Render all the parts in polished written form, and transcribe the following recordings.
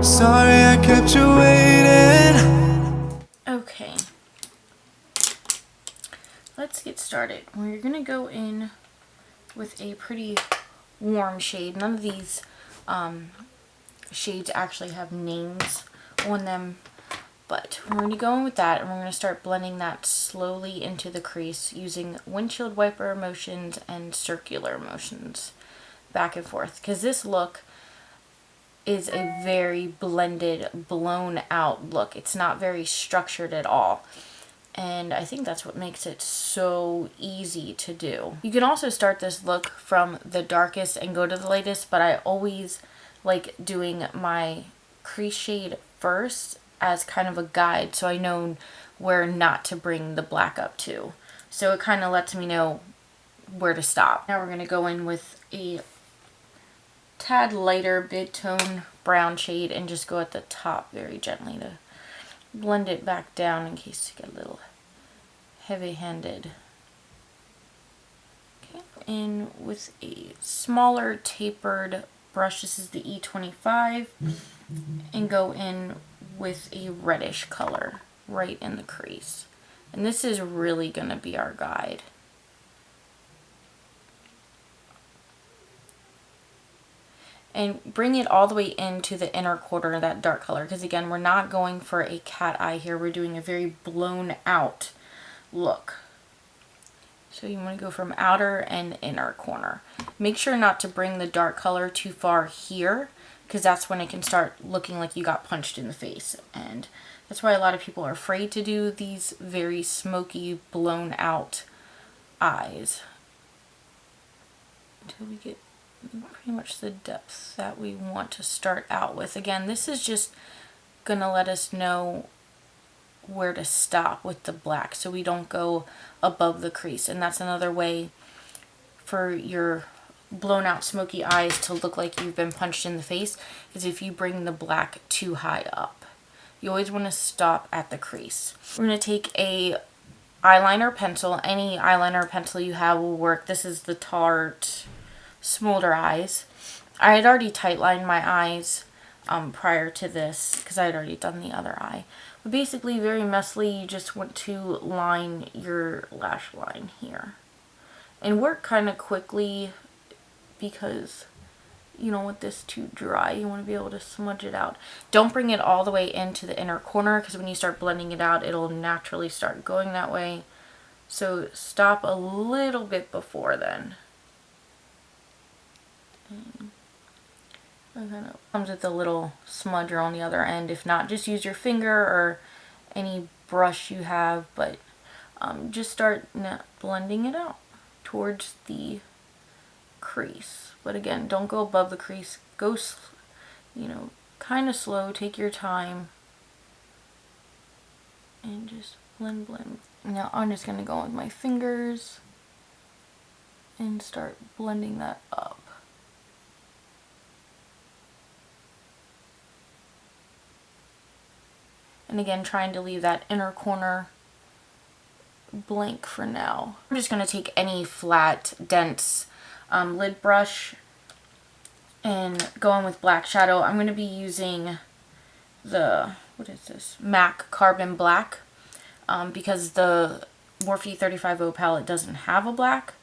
Sorry I kept you waiting. Okay, let's get started. We're gonna go in with a pretty warm shade. None of these shades actually have names on them, but we're going to go in with that, and we're going to start blending that slowly into the crease using windshield wiper motions and circular motions back and forth, because this look is a very blended, blown out look. It's not very structured at all, and I think that's what makes it so easy to do. You can also start this look from the darkest and go to the lightest, but I always like doing my crease shade first as kind of a guide, so I know where not to bring the black up to. So it kind of lets me know where to stop. Now we're going to go in with a tad lighter mid-tone brown shade and just go at the top very gently to blend it back down in case you get a little heavy-handed. Okay, in with a smaller tapered brush. This is the E25, and go in with a reddish color right in the crease. And this is really going to be our guide. And bring it all the way into the inner quarter of that dark color, because again, we're not going for a cat eye here. We're doing a very blown out look. So you want to go from outer and inner corner. Make sure not to bring the dark color too far here, because that's when it can start looking like you got punched in the face. And that's why a lot of people are afraid to do these very smoky, blown out eyes. Until we get pretty much the depth that we want to start out with. Again, this is just going to let us know where to stop with the black, so we don't go above the crease. And that's another way for your blown out smoky eyes to look like you've been punched in the face, is if you bring the black too high up. You always want to stop at the crease. We're going to take a eyeliner pencil. Any eyeliner pencil you have will work. This is the Tarte Smolder Eyes. I had already tight lined my eyes prior to this, because I had already done the other eye. But basically, very messily, you just want to line your lash line here. And work kind of quickly, because you don't want this too dry. You want to be able to smudge it out. Don't bring it all the way into the inner corner, because when you start blending it out, it'll naturally start going that way. So stop a little bit before then. It kind of comes with a little smudger on the other end. If not, just use your finger or any brush you have, but just start blending it out towards the crease. But again, don't go above the crease. Go, kind of slow. Take your time and just blend. Now I'm just going to go with my fingers and start blending that up. And again, trying to leave that inner corner blank for now. I'm just going to take any flat, dense lid brush and go in with black shadow. I'm going to be using the, what is this? MAC Carbon Black, because the Morphe 35O palette doesn't have a black,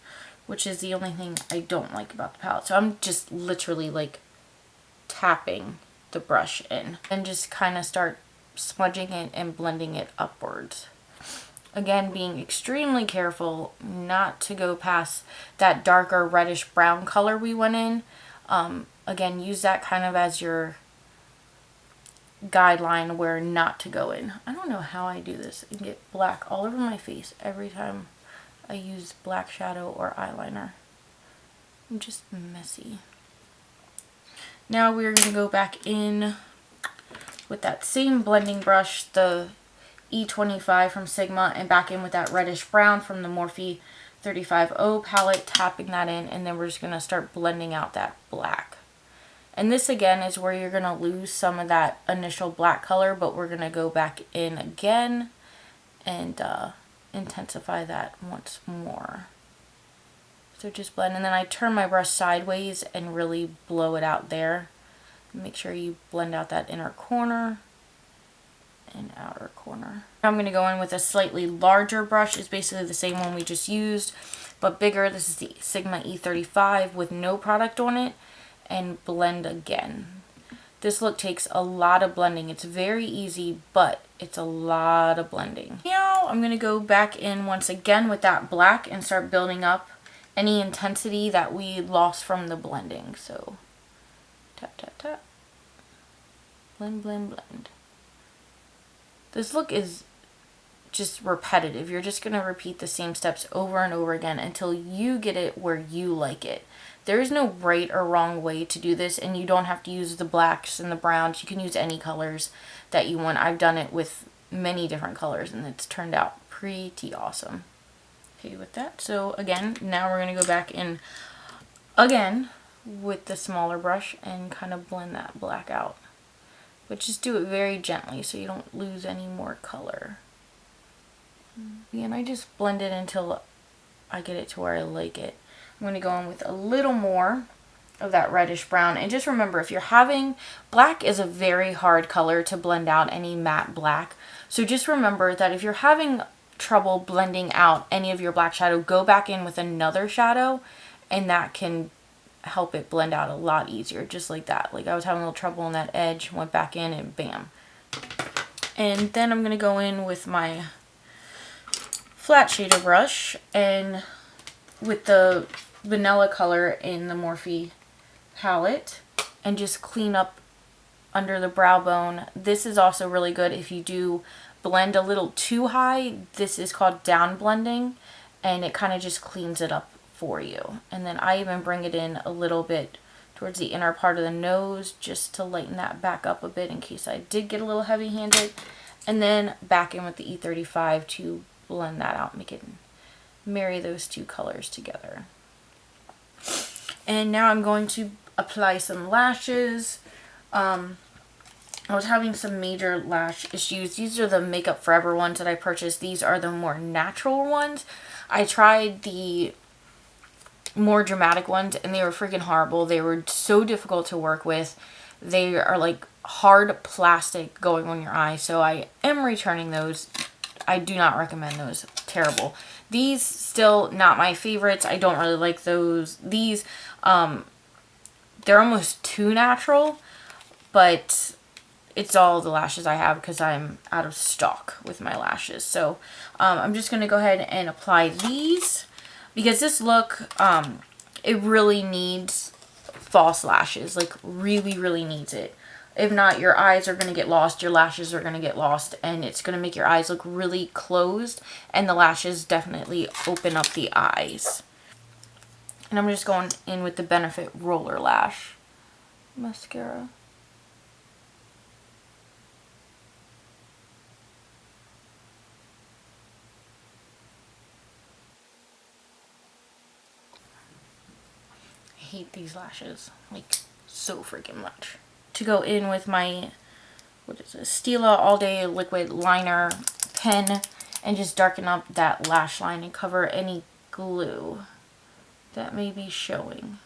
which is the only thing I don't like about the palette. So I'm just literally like tapping the brush in and just kind of start smudging it and blending it upwards. Again, being extremely careful not to go past that darker reddish brown color we went in. Again, use that kind of as your guideline where not to go in. I don't know how I do this and get black all over my face every time I use black shadow or eyeliner. I'm just messy. Now we're going to go back in with that same blending brush, the E25 from Sigma, and back in with that reddish brown from the Morphe 35O palette, tapping that in, and then we're just going to start blending out that black. And this again is where you're going to lose some of that initial black color, but we're going to go back in again and intensify that once more. So just blend, and then I turn my brush sideways and really blow it out there. Make sure you blend out that inner corner and outer corner. I'm going to go in with a slightly larger brush. It's basically the same one we just used, but bigger. This is the Sigma E35 with no product on it, and blend again. This look takes a lot of blending. It's very easy, but it's a lot of blending. Now I'm going to go back in once again with that black and start building up any intensity that we lost from the blending. So tap, tap, tap. Blend, blend, blend. This look is just repetitive. You're just going to repeat the same steps over and over again until you get it where you like it. There is no right or wrong way to do this, and you don't have to use the blacks and the browns. You can use any colors that you want. I've done it with many different colors, and it's turned out pretty awesome. Okay, with that. So again, now we're going to go back in again with the smaller brush and kind of blend that black out. But just do it very gently so you don't lose any more color. And I just blend it until I get it to where I like it. I'm going to go in with a little more of that reddish brown. And just remember, if you're having, black is a very hard color to blend out any matte black. So just remember that if you're having trouble blending out any of your black shadow, go back in with another shadow, and that can help it blend out a lot easier, just like that. Like I was having a little trouble on that edge, went back in and bam. And then I'm going to go in with my flat shader brush and with the vanilla color in the Morphe palette and just clean up under the brow bone. This is also really good if you do blend a little too high. This is called down blending, and it kind of just cleans it up for you. And then I even bring it in a little bit towards the inner part of the nose just to lighten that back up a bit in case I did get a little heavy handed. And then back in with the E35 to blend that out, make it marry those two colors together. And now I'm going to apply some lashes. I was having some major lash issues. These are the Makeup Forever ones that I purchased. These are the more natural ones. I tried the more dramatic ones and they were freaking horrible. They were so difficult to work with. They are like hard plastic going on your eye. So I am returning those. I do not recommend those. Terrible. These still not my favorites. I don't really like those. These, they're almost too natural, but it's all the lashes I have because I'm out of stock with my lashes. So I'm just going to go ahead and apply these because this look, it really needs false lashes. Like really, really needs it. If not, your eyes are going to get lost, your lashes are going to get lost, and it's going to make your eyes look really closed, and the lashes definitely open up the eyes. And I'm just going in with the Benefit Roller Lash mascara. I hate these lashes, like, so freaking much. To go in with my, what is this, Stila All Day Liquid Liner pen and just darken up that lash line and cover any glue that may be showing.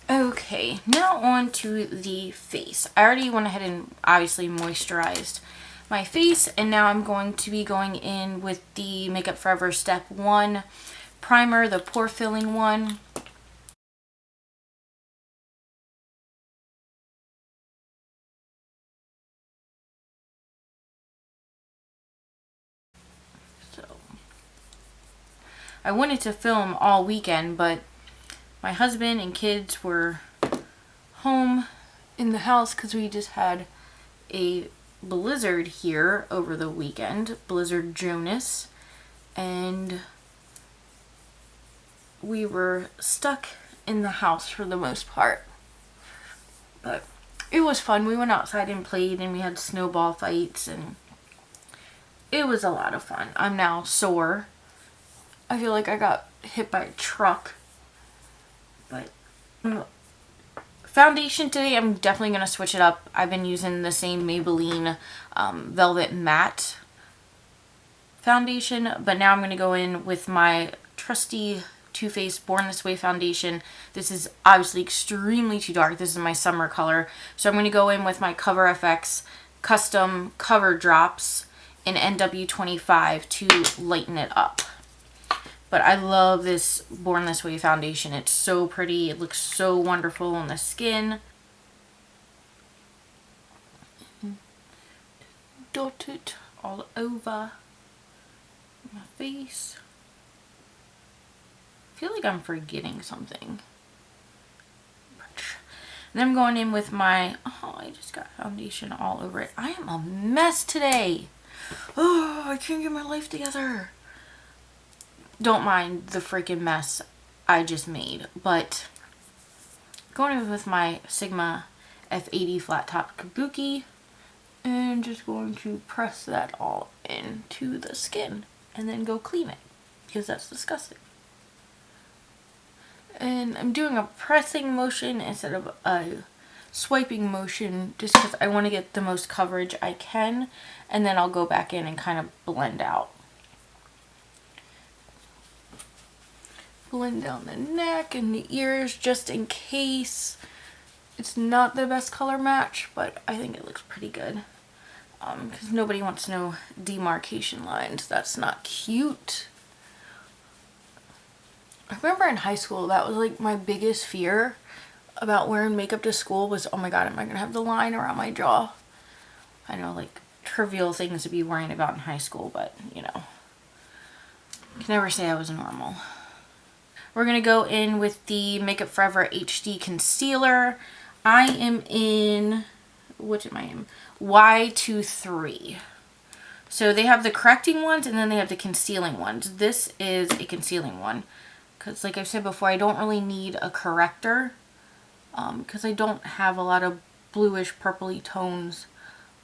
Okay, now on to the face. I already went ahead and obviously moisturized my face, and now I'm going to be going in with the Makeup Forever Step 1 primer, the pore filling one. So I wanted to film all weekend, but my husband and kids were home in the house because we just had a blizzard here over the weekend, Blizzard Jonas, and we were stuck in the house for the most part. But it was fun. We went outside and played, and we had snowball fights, and it was a lot of fun. I'm now sore. I feel like I got hit by a truck. But foundation today, I'm definitely going to switch it up. I've been using the same Maybelline Velvet Matte foundation, but now I'm going to go in with my trusty Too Faced Born This Way foundation. This is obviously extremely too dark. This is my summer color. So I'm going to go in with my Cover FX custom cover drops in NW25 to lighten it up. But I love this Born This Way foundation. It's so pretty. It looks so wonderful on the skin. Dot it all over my face. I feel like I'm forgetting something. And then I'm going in with my, oh, I just got foundation all over it. I am a mess today. Oh, I can't get my life together. Don't mind the freaking mess I just made, but going in with my Sigma F80 flat top kabuki and just going to press that all into the skin and then go clean it because that's disgusting. And I'm doing a pressing motion instead of a swiping motion just because I want to get the most coverage I can, and then I'll go back in and kind of blend out. Blend down the neck and the ears just in case. It's not the best color match, but I think it looks pretty good. Because nobody wants no demarcation lines. That's not cute. I remember in high school, that was like my biggest fear about wearing makeup to school was, oh my god, am I going to have the line around my jaw? I know, like, trivial things to be worrying about in high school, but, you know, can never say I was normal. We're going to go in with the Makeup Forever HD Concealer. I am in, what am I in? Y23. So they have the correcting ones and then they have the concealing ones. This is a concealing one. Because like I've said before, I don't really need a corrector. Because I don't have a lot of bluish purpley tones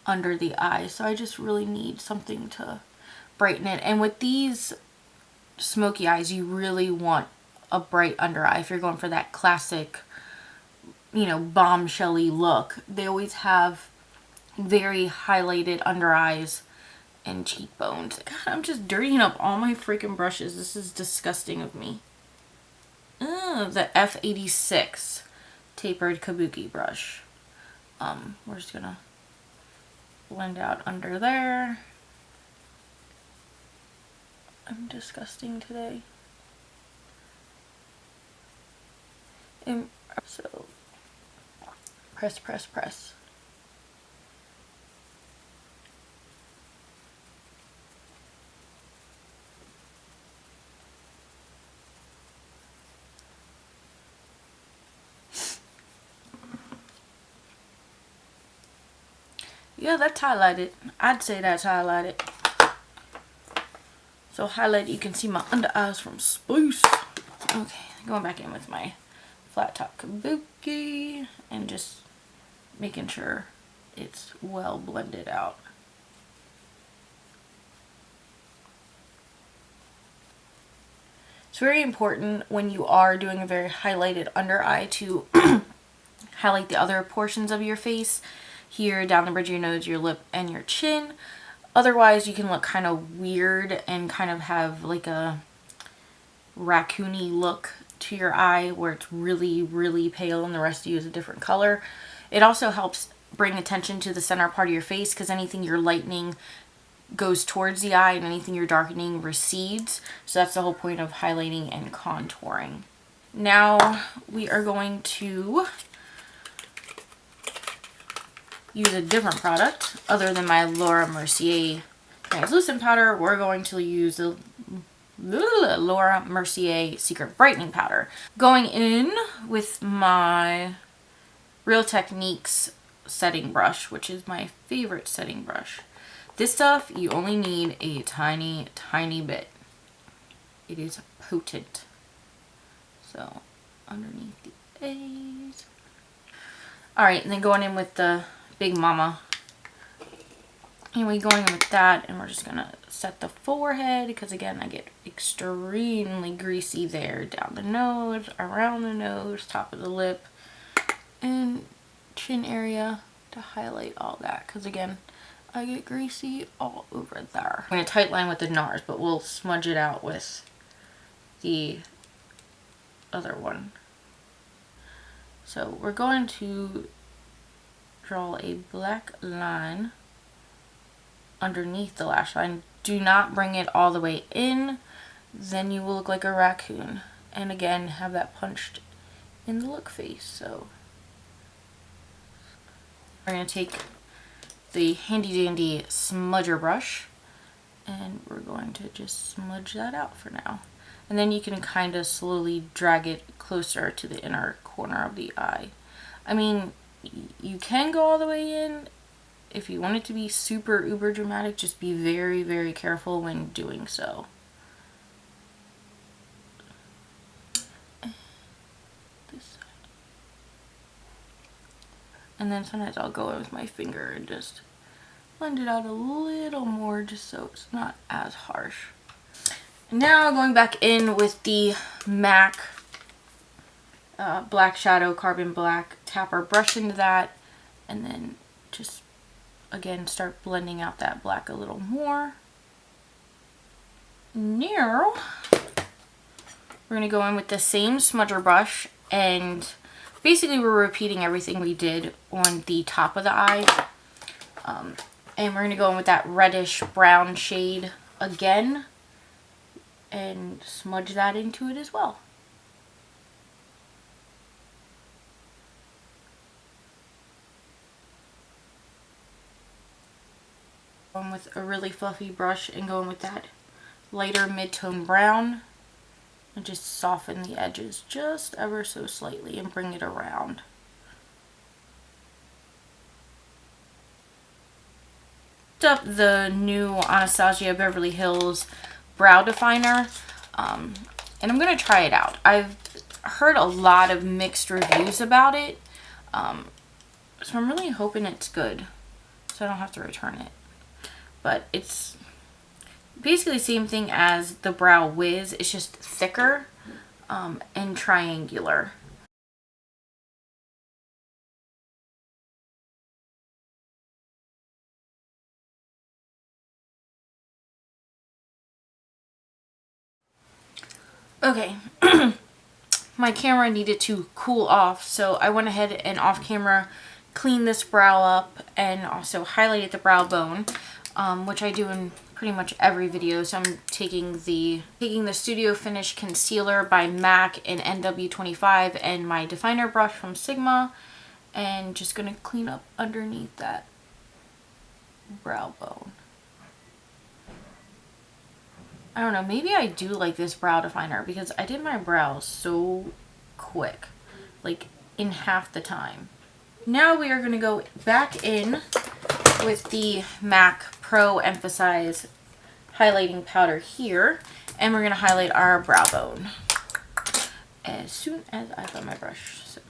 under the eye. So I just really need something to brighten it. And with these smoky eyes, you really want a bright under eye if you're going for that classic, you know, bombshelly look. They always have very highlighted under eyes and cheekbones. God, I'm just dirtying up all my freaking brushes. This is disgusting of me. The F86 tapered kabuki brush. We're just gonna blend out under there. I'm disgusting today. And so press, press, press. Yeah, that's highlighted. I'd say that's highlighted. So highlight, you can see my under eyes from space. Okay, going back in with my flat top kabuki and just making sure it's well blended out. It's very important when you are doing a very highlighted under eye to highlight the other portions of your face. Here, down the bridge of your nose, your lip, and your chin. Otherwise, you can look kind of weird and kind of have like a raccoony look to your eye where it's really, really pale and the rest of you is a different color. It also helps bring attention to the center part of your face because anything you're lightening goes towards the eye and anything you're darkening recedes. So that's the whole point of highlighting and contouring. Now we are going to use a different product other than my Laura Mercier translucent powder. We're going to use the Laura Mercier Secret Brightening Powder. Going in with my Real Techniques setting brush, which is my favorite setting brush. This stuff, you only need a tiny, tiny bit. It is potent. So, underneath the A's. Alright, and then going in with the Big Mama. Anyway, going in with that, and we're just going to set the forehead, because again, I get extremely greasy there. Down the nose, around the nose, top of the lip, and chin area to highlight all that. Because again, I get greasy all over there. I'm going to tight line with the NARS, but we'll smudge it out with the other one. So we're going to draw a black line underneath the lash line. Do not bring it all the way in, then you will look like a raccoon. And again, have that punched in the look face. So we're going to take the handy dandy smudger brush and we're going to just smudge that out for now. And then you can kind of slowly drag it closer to the inner corner of the eye. I mean, you can go all the way in. If you want it to be super uber dramatic, just be very, very careful when doing so. This side. And then sometimes I'll go in with my finger and just blend it out a little more just so it's not as harsh. Now going back in with the MAC Black Shadow Carbon Black, tap our brush into that and then just again start blending out that black a little more. Now we're going to go in with the same smudger brush and basically we're repeating everything we did on the top of the eye. And we're going to go in with that reddish brown shade again and smudge that into it as well. Going with a really fluffy brush and going with that lighter mid-tone brown and just soften the edges just ever so slightly and bring it around. Up the new Anastasia Beverly Hills brow definer and I'm gonna try it out. I've heard a lot of mixed reviews about it, so I'm really hoping it's good so I don't have to return it. But it's basically the same thing as the Brow Wiz, it's just thicker and triangular. Okay, my camera needed to cool off, so I went ahead and off camera cleaned this brow up and also highlighted the brow bone, which I do in pretty much every video. So I'm taking the Studio Finish Concealer by MAC in NW25 and my definer brush from Sigma and just gonna clean up underneath that brow bone. I don't know, maybe I do like this brow definer because I did my brows so quick, like in half the time. Now we are going to go back in with the MAC Pro Emphasize highlighting powder here, and we're going to highlight our brow bone as soon as I find my brush. So.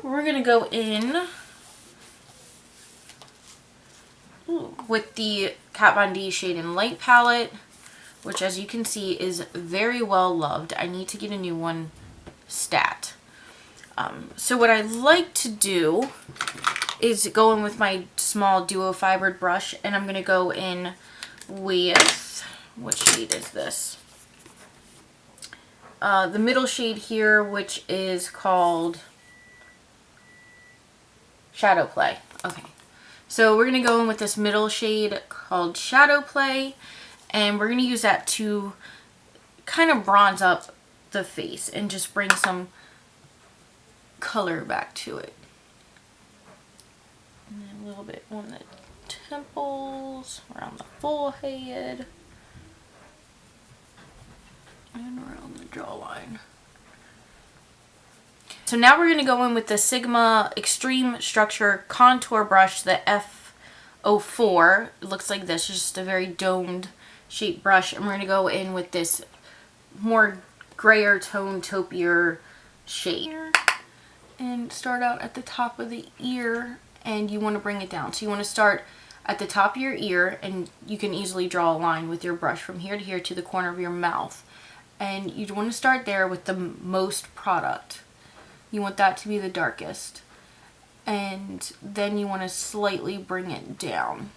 We're going to go in with the Kat Von D Shade and Light palette, which as you can see is very well loved. I need to get a new one stat. So what I like to do is go in with my small duo fibered brush, and I'm going to go in with, what shade is this? The middle shade here, which is called Shadow Play. Okay, so we're going to go in with this middle shade called Shadow Play, and we're going to use that to kind of bronze up the face and just bring some color back to it. And then a little bit on the temples, around the forehead, and around the jawline. So now we're going to go in with the Sigma Extreme Structure Contour Brush, the F04. It looks like this, just a very domed shape brush. And we're going to go in with this more grayer tone, taupier shade. And start out at the top of the ear, and you want to bring it down. So you want to start at the top of your ear, and you can easily draw a line with your brush from here to here to the corner of your mouth. And you want to start there with the most product. You want that to be the darkest. And then you want to slightly bring it down.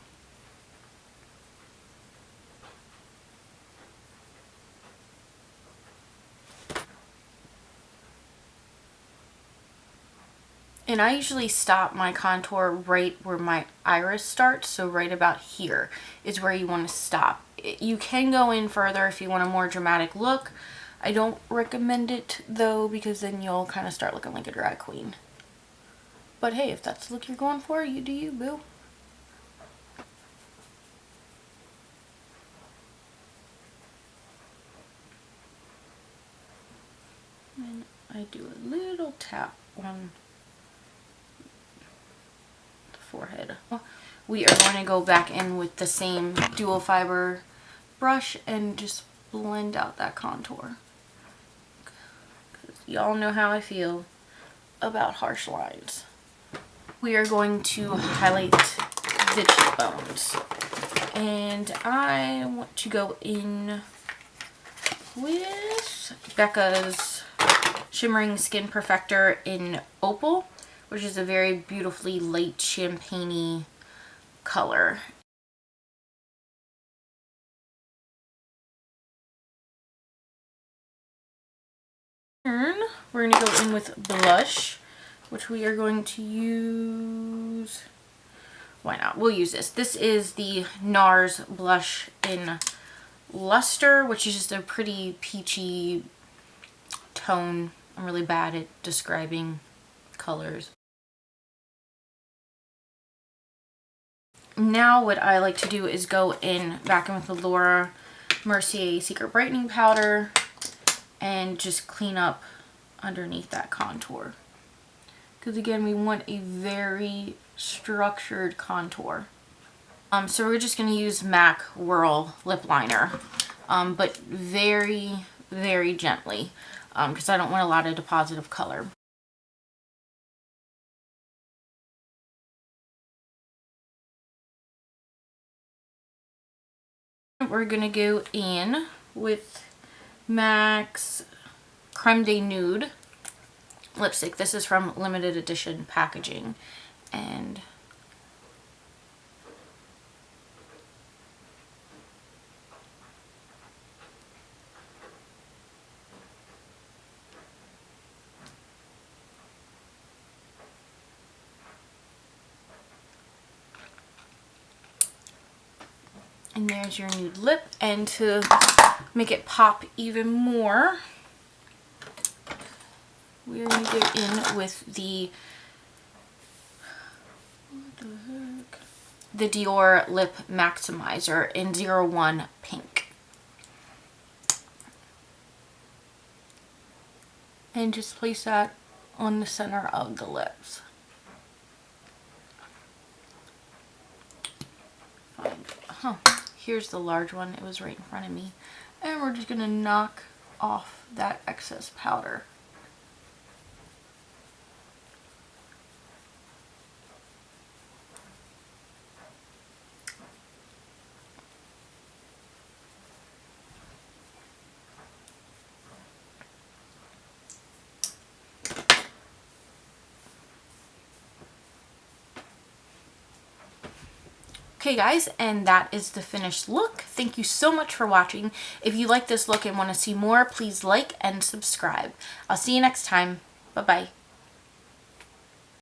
And I usually stop my contour right where my iris starts, so right about here is where you want to stop. You can go in further if you want a more dramatic look. I don't recommend it though, because then you'll kind of start looking like a drag queen. But hey, if that's the look you're going for, you do you, boo. And I do a little tap on the forehead. We are going to go back in with the same dual fiber brush and just blend out that contour. Y'all know how I feel about harsh lines. We are going to highlight the cheekbones. And I want to go in with Becca's Shimmering Skin Perfector in Opal, which is a very beautifully light champagne-y color. We're going to go in with blush, which we are going to use, why not, we'll use this. This is the NARS blush in Luster, which is just a pretty peachy tone. I'm really bad at describing colors. Now what I like to do is go in back in with the Laura Mercier Secret Brightening Powder and just clean up underneath that contour. Because again, we want a very structured contour. So we're just going to use MAC Whirl Lip Liner, but very, very gently, because I don't want a lot of deposit of color. We're going to go in with MAC's Creme de Nude lipstick. This is from limited edition packaging, and there's your nude lip. And to make it pop even more, we're going to go in with the Dior Lip Maximizer in 01 Pink. And just place that on the center of the lips. Here's the large one. It was right in front of me. And we're just going to knock off that excess powder. Okay guys, and that is the finished look. Thank you so much for watching. If you like this look and want to see more, please like and subscribe. I'll see you next time. Bye-bye.